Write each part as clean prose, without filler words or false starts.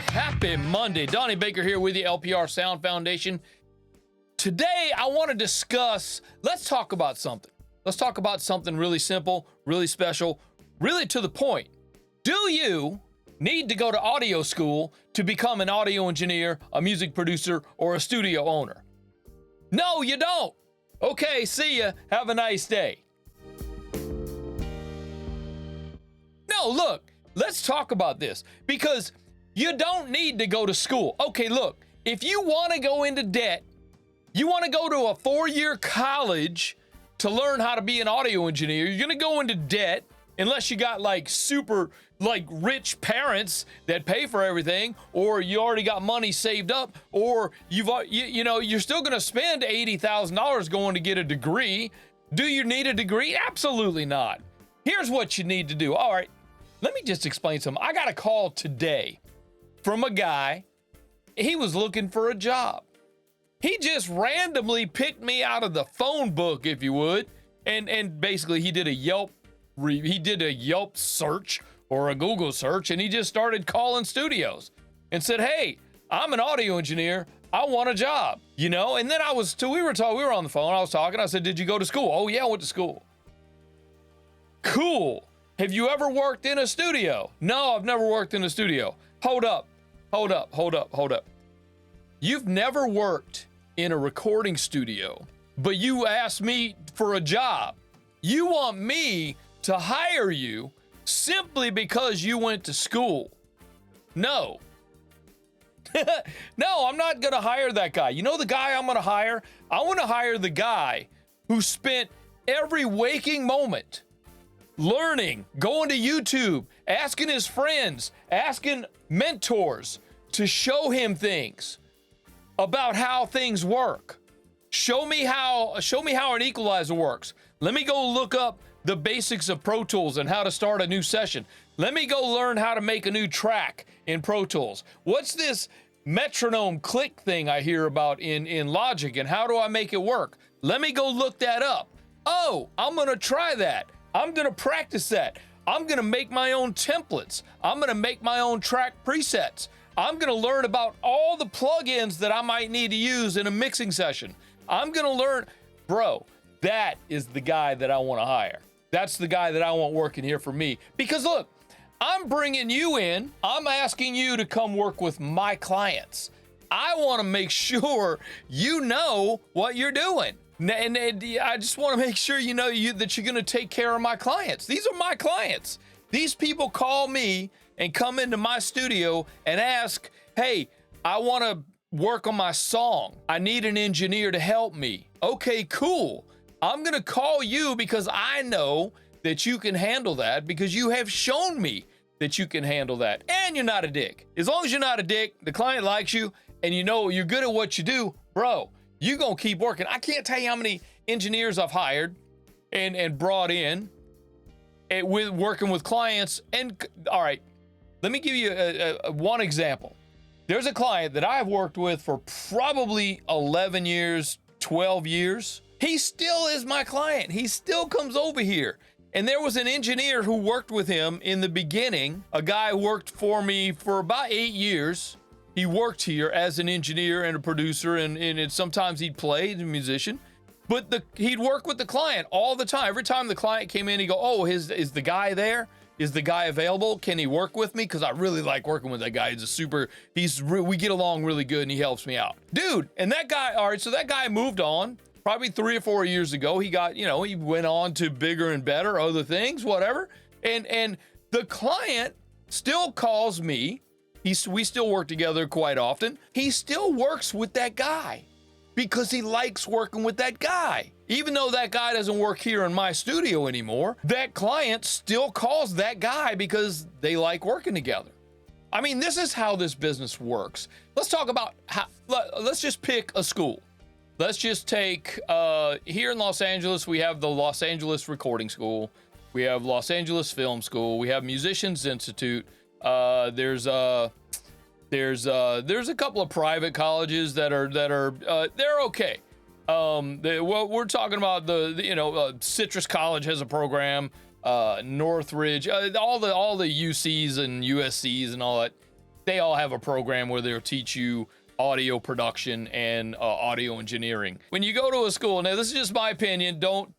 Happy Monday. Donnie Baker here with the LPR Sound Foundation. Today, I want to discuss, let's talk about something. Let's talk about something really simple, really special, really to the point. Do you need to go to audio school to become an audio engineer, a music producer, or a studio owner? No, you don't. Okay, see ya. Have a nice day. No, look, let's talk about this because you don't need to go to school. Okay, look, if you want to go into debt, you want to go to a 4-year college to learn how to be an audio engineer, you're going to go into debt unless you got like super rich parents that pay for everything, or you already got money saved up, or you're still going to spend $80,000 going to get a degree. Do you need a degree? Absolutely not. Here's what you need to do. All right, let me just explain something. I got a call today from a guy. He was looking for a job. He just randomly picked me out of the phone book, if you would, and basically he did a Yelp search or a Google search, and he just started calling studios and said, "Hey, I'm an audio engineer. I want a job." And then we were on the phone. I was talking. I said, "Did you go to school?" "Oh yeah, I went to school." "Cool. Have you ever worked in a studio?" "No, I've never worked in a studio." Hold up. You've never worked in a recording studio, but you asked me for a job. You want me to hire you simply because you went to school? No. No, I'm not going to hire that guy. You know the guy I'm going to hire? I want to hire the guy who spent every waking moment learning, going to YouTube, asking his friends, asking mentors to show him things about how things work. Show me how an equalizer works. Let me go look up the basics of Pro Tools and how to start a new session. Let me go learn how to make a new track in Pro Tools. What's this metronome click thing I hear about in Logic, and how do I make it work? Let me go look that up. Oh, I'm gonna try that. I'm gonna practice that. I'm gonna make my own templates. I'm gonna make my own track presets. I'm gonna learn about all the plugins that I might need to use in a mixing session. I'm gonna learn, bro, that is the guy that I wanna hire. That's the guy that I want working here for me. Because look, I'm bringing you in, I'm asking you to come work with my clients. I wanna make sure you know what you're doing. And I just wanna make sure you know that you're gonna take care of my clients. These are my clients. These people call me and come into my studio and ask, "Hey, I want to work on my song. I need an engineer to help me." Okay, cool. I'm going to call you because I know that you can handle that, because you have shown me that you can handle that. And you're not a dick. As long as you're not a dick, the client likes you, and you know you're good at what you do, bro, you're going to keep working. I can't tell you how many engineers I've hired and brought in with working with clients. And all right, let me give you one example. There's a client that I've worked with for probably 11 years, 12 years. He still is my client. He still comes over here. And there was an engineer who worked with him in the beginning. A guy who worked for me for about 8 years. He worked here as an engineer and a producer, and sometimes he'd play as a musician. But he'd work with the client all the time. Every time the client came in, he'd go, "Oh, is the guy there? Is the guy available? Can he work with me? Because I really like working with that guy. We get along really good, and he helps me out." Dude, and that guy, all right, so that guy moved on probably 3 or 4 years ago. He got, he went on to bigger and better, other things, whatever. And the client still calls me. We still work together quite often. He still works with that guy because he likes working with that guy. Even though that guy doesn't work here in my studio anymore, that client still calls that guy because they like working together. I mean, this is how this business works. Let's talk about let's just pick a school. Let's just take, here in Los Angeles, we have the Los Angeles Recording School. We have Los Angeles Film School. We have Musicians Institute. There's a couple of private colleges that are they're okay. We're talking about Citrus College has a program. Northridge, all the UCs and USCs and all that, they all have a program where they'll teach you audio production and audio engineering. When you go to a school, now this is just my opinion, don't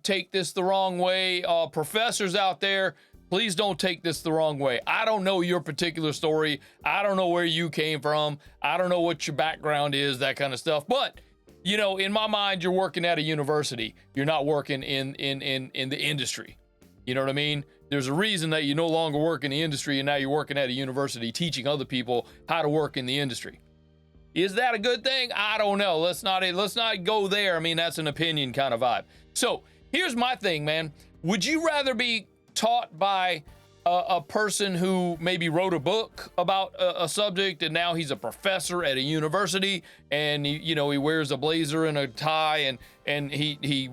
take this the wrong way. Professors out there, please don't take this the wrong way. I don't know your particular story. I don't know where you came from. I don't know what your background is, that kind of stuff. But, you know, in my mind, you're working at a university. You're not working in the industry. You know what I mean? There's a reason that you no longer work in the industry and now you're working at a university teaching other people how to work in the industry. Is that a good thing? I don't know. Let's not go there. I mean, that's an opinion kind of vibe. So here's my thing, man. Would you rather be taught by a person who maybe wrote a book about a subject and now he's a professor at a university and he wears a blazer and a tie and he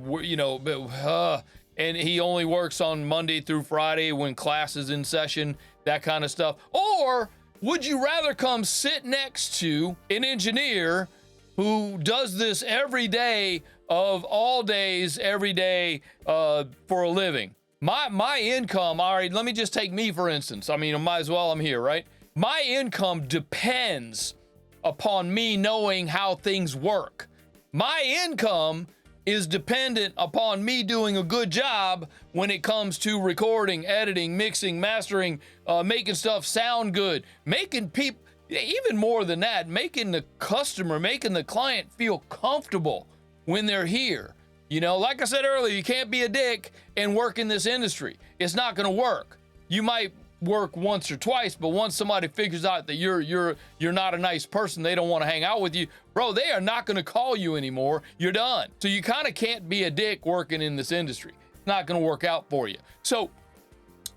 only works on Monday through Friday when class is in session, that kind of stuff? Or would you rather come sit next to an engineer who does this every day of all days, every day for a living? My income, all right, let me just take me for instance. I mean, I might as well, I'm here, right? My income depends upon me knowing how things work. My income is dependent upon me doing a good job when it comes to recording, editing, mixing, mastering, making stuff sound good, making people, even more than that, making the customer, making the client feel comfortable when they're here. You know, like I said earlier, you can't be a dick and work in this industry. It's not gonna work. You might work once or twice, but once somebody figures out that you're not a nice person, they don't want to hang out with you, bro, they are not going to call you anymore. You're done. So you kind of can't be a dick working in this industry. It's not going to work out for you. So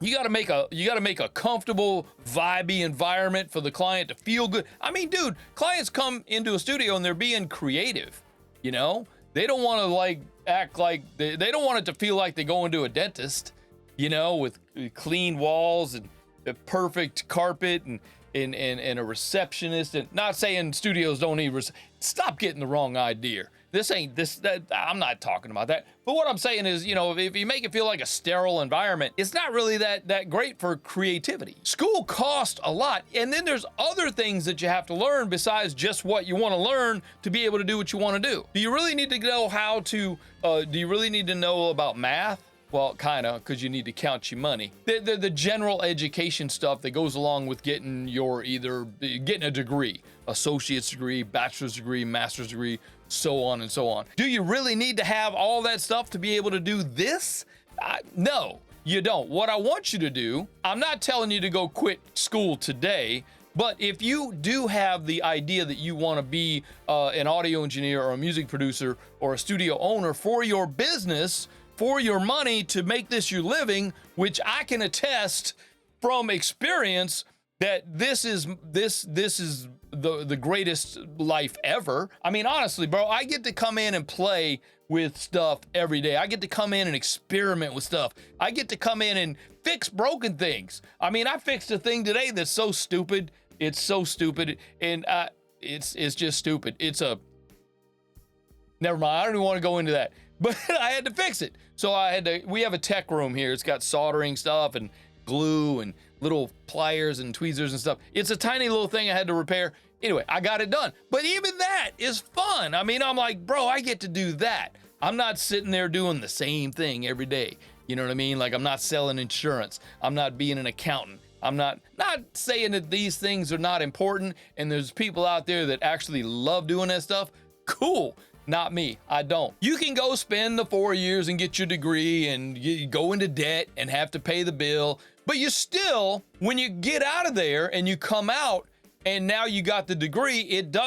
you got to make a comfortable, vibey environment for the client to feel good. I mean, dude, clients come into a studio and they're being creative. You know, they don't want to like act like they don't want it to feel like they go into a dentist, you know, with clean walls and a perfect carpet and a receptionist. And not saying studios don't need stop getting the wrong idea. I'm not talking about that. But what I'm saying is, you know, if you make it feel like a sterile environment, it's not really that great for creativity. School costs a lot. And then there's other things that you have to learn besides just what you want to learn to be able to do what you want to do. Do you really need to know do you really need to know about math? Well, kind of, because you need to count your money. The general education stuff that goes along with getting getting a degree, associate's degree, bachelor's degree, master's degree, so on and so on. Do you really need to have all that stuff to be able to do this? No, you don't. What I want you to do, I'm not telling you to go quit school today, but if you do have the idea that you want to be an audio engineer or a music producer or a studio owner for your business, for your money to make this your living, which I can attest from experience that this is the greatest life ever. I mean, honestly, bro, I get to come in and play with stuff every day. I get to come in and experiment with stuff. I get to come in and fix broken things. I mean, I fixed a thing today that's so stupid. It's so stupid, and it's just stupid. Never mind. I don't even want to go into that. But I had to fix it. So we have a tech room here. It's got soldering stuff and glue and little pliers and tweezers and stuff. It's a tiny little thing I had to repair. Anyway, I got it done. But even that is fun. I mean, I'm like, bro, I get to do that. I'm not sitting there doing the same thing every day. You know what I mean? Like, I'm not selling insurance. I'm not being an accountant. I'm not saying that these things are not important and there's people out there that actually love doing that stuff. Cool. Not me. I don't. You can go spend the 4 years and get your degree and you go into debt and have to pay the bill. But you still, when you get out of there and you come out and now you got the degree,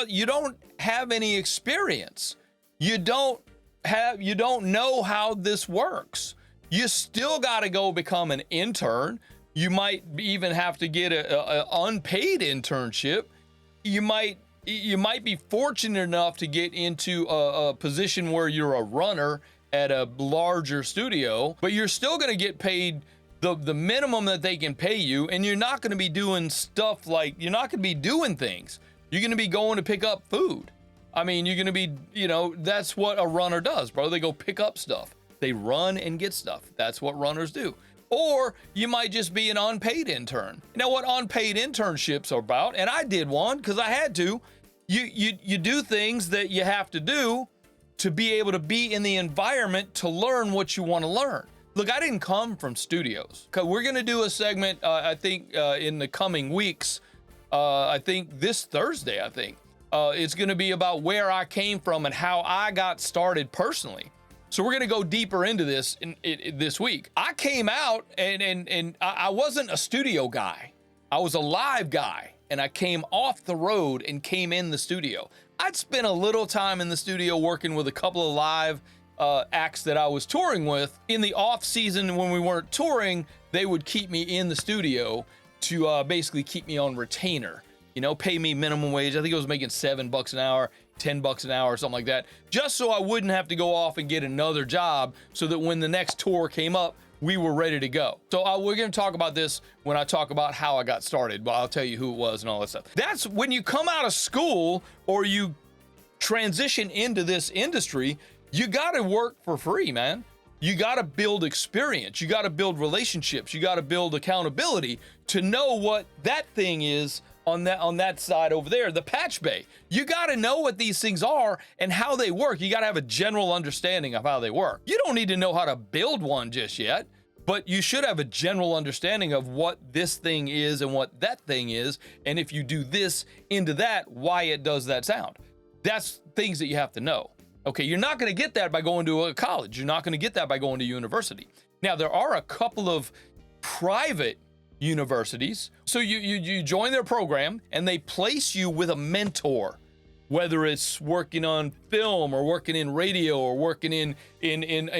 you don't have any experience. You don't know how this works. You still got to go become an intern. You might even have to get an unpaid internship. You might be fortunate enough to get into a position where you're a runner at a larger studio, but you're still going to get paid the minimum that they can pay you, and you're not going to be doing stuff like, you're not going to be doing things. You're going to be going to pick up food. I mean, you're going to be, that's what a runner does, bro. They go pick up stuff. They run and get stuff. That's what runners do. or you might just be an unpaid intern. You know what unpaid internships are about? And I did one because I had to. You do things that you have to do to be able to be in the environment to learn what you want to learn. Look, I didn't come from studios. We're going to do a segment, I think, in the coming weeks. I think this Thursday, it's going to be about where I came from and how I got started personally. So we're going to go deeper into this this week. I came out and I wasn't a studio guy. I was a live guy, and I came off the road and came in the studio. I'd spent a little time in the studio working with a couple of live acts that I was touring with. In the off season when we weren't touring, they would keep me in the studio to basically keep me on retainer, pay me minimum wage. I think I was making $7 an hour, $10 an hour, something like that, just so I wouldn't have to go off and get another job, so that when the next tour came up, we were ready to go. So we're going to talk about this when I talk about how I got started, but I'll tell you who it was and all that stuff. That's when you come out of school or you transition into this industry, you got to work for free, man. You got to build experience. You got to build relationships. You got to build accountability to know what that thing is on that side over there, the patch bay. You got to know what these things are and how they work. You got to have a general understanding of how they work. You don't need to know how to build one just yet, but you should have a general understanding of what this thing is and what that thing is. And if you do this into that, why it does that sound. That's things that you have to know. Okay, you're not going to get that by going to a college. You're not going to get that by going to university. Now, there are a couple of private universities. So you join their program and they place you with a mentor, whether it's working on film or working in radio or working in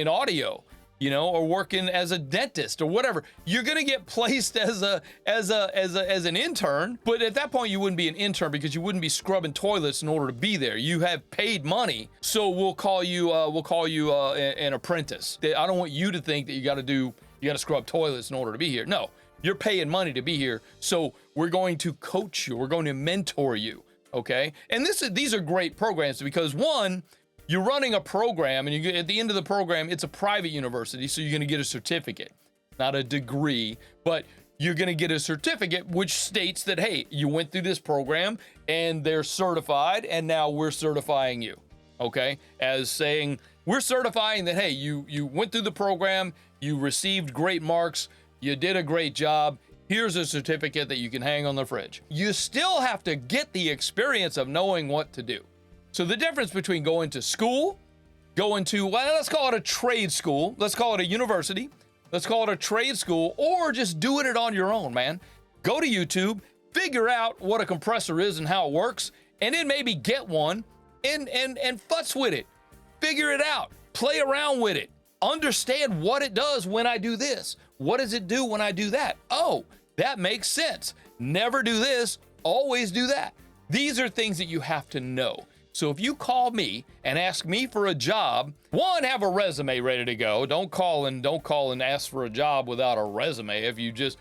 audio, or working as a dentist or whatever. You're going to get placed as an intern, but at that point you wouldn't be an intern because you wouldn't be scrubbing toilets in order to be there. You have paid money, so we'll call you an apprentice. I don't want you to think that you got to scrub toilets in order to be here. No, you're paying money to be here, so we're going to coach you. We're going to mentor you, okay? And these are great programs because, one, you're running a program, and at the end of the program, it's a private university, so you're going to get a certificate, not a degree, but you're going to get a certificate which states that, hey, you went through this program, and they're certified, and now we're certifying you, okay? As saying, we're certifying that, hey, you went through the program, you received great marks, you did a great job, here's a certificate that you can hang on the fridge. You still have to get the experience of knowing what to do. So the difference between going to school, going to, well, let's call it a trade school, let's call it a university, let's call it a trade school, or just doing it on your own, man. Go to YouTube, figure out what a compressor is and how it works, and then maybe get one and futz with it. Figure it out. Play around with it. Understand what it does when I do this. What does it do when I do that? Oh, that makes sense. Never do this, always do that. These are things that you have to know. So if you call me and ask me for a job, one, have a resume ready to go. Don't call and ask for a job without a resume. If you just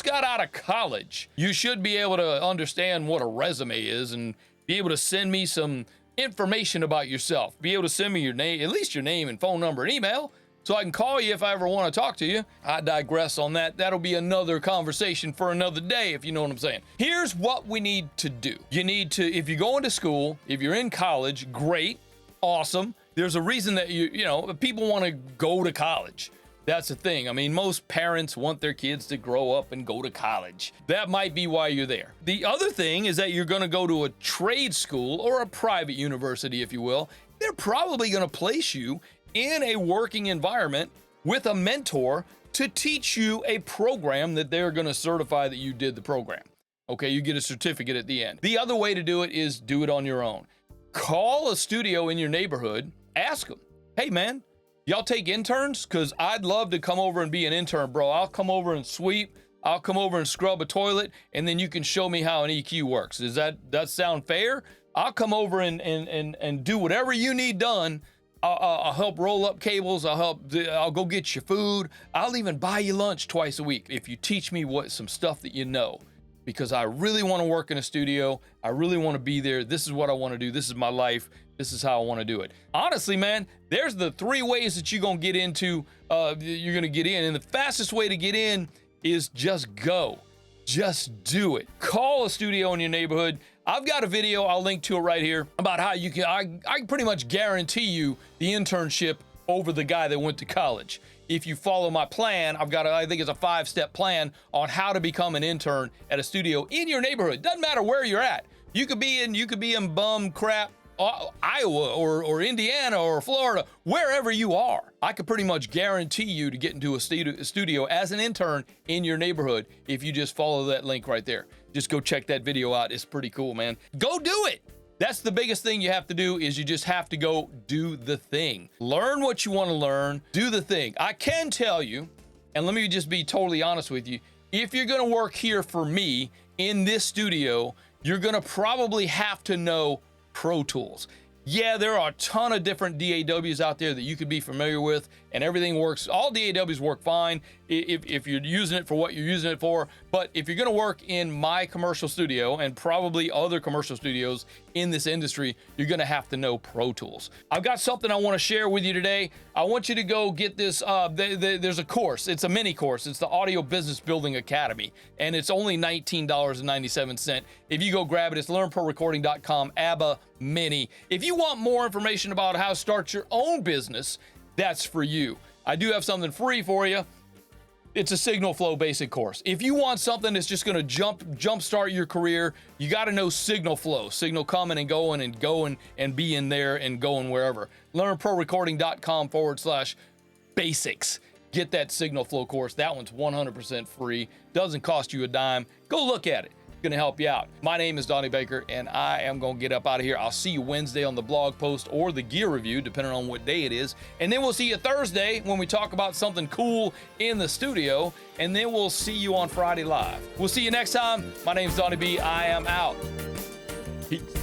got out of college, you should be able to understand what a resume is and be able to send me some information about yourself. Be able to send me your name, at least your name and phone number and email, so I can call you if I ever want to talk to you. I digress on that. That'll be another conversation for another day, if you know what I'm saying. Here's what we need to do. You need to, if you're going to school, if you're in college, great, awesome. There's a reason that people want to go to college. That's the thing. I mean, most parents want their kids to grow up and go to college. That might be why you're there. The other thing is that you're going to go to a trade school or a private university, if you will. They're probably going to place you in a working environment with a mentor to teach you a program that they're going to certify that you did the program. Okay, you get a certificate at the end. The other way to do it is do it on your own. Call a studio in your neighborhood, ask them, hey man, y'all take interns? Because I'd love to come over and be an intern, bro. I'll come over and sweep, I'll come over and scrub a toilet, and then you can show me how an EQ works. Does that sound fair? I'll come over and do whatever you need done. I'll help roll up cables. I'll go get you food. I'll even buy you lunch twice a week if you teach me some stuff that you know, because I really want to work in a studio. I really want to be there. This is what I want to do. This is my life. This is how I want to do it. Honestly, man, there's the 3 ways that you're going to get into, you're going to get in. And the fastest way to get in is just go. Just do it. Call a studio in your neighborhood. I've got a video, I'll link to it right here, about how you can, I pretty much guarantee you the internship over the guy that went to college. If you follow my plan, I've got, I think it's a 5-step plan on how to become an intern at a studio in your neighborhood. Doesn't matter where you're at. You could be in bum crap Iowa or Indiana or Florida, wherever you are. I could pretty much guarantee you to get into a studio as an intern in your neighborhood if you just follow that link right there. Just go check that video out. It's pretty cool, man. Go do it. That's the biggest thing you have to do, is you just have to go do the thing. Learn what you want to learn. Do the thing. I can tell you, and let me just be totally honest with you, if you're going to work here for me in this studio, you're going to probably have to know Pro Tools. Yeah, there are a ton of different DAWs out there that you could be familiar with, and everything works. All DAWs work fine if you're using it for what you're using it for. But if you're going to work in my commercial studio, and probably other commercial studios in this industry, you're going to have to know Pro Tools. I've got something I want to share with you today. I want you to go get this. There's a course. It's a mini course. It's the Audio Business Building Academy, and it's only $19.97. If you go grab it, it's learnprorecording.com, ABBA Mini. If you want more information about how to start your own business, that's for you. I do have something free for you. It's a Signal Flow basic course. If you want something that's just going to jumpstart your career, you got to know Signal Flow. Signal coming and going and being there and going wherever. LearnProRecording.com/basics. Get that Signal Flow course. That one's 100% free. Doesn't cost you a dime. Go look at it. Going to help you out. My name is Donnie Baker, and I am going to get up out of here. I'll see you Wednesday on the blog post or the gear review, depending on what day it is. And then we'll see you Thursday when we talk about something cool in the studio. And then we'll see you on Friday live. We'll see you next time. My name's Donnie B. I am out. Peace.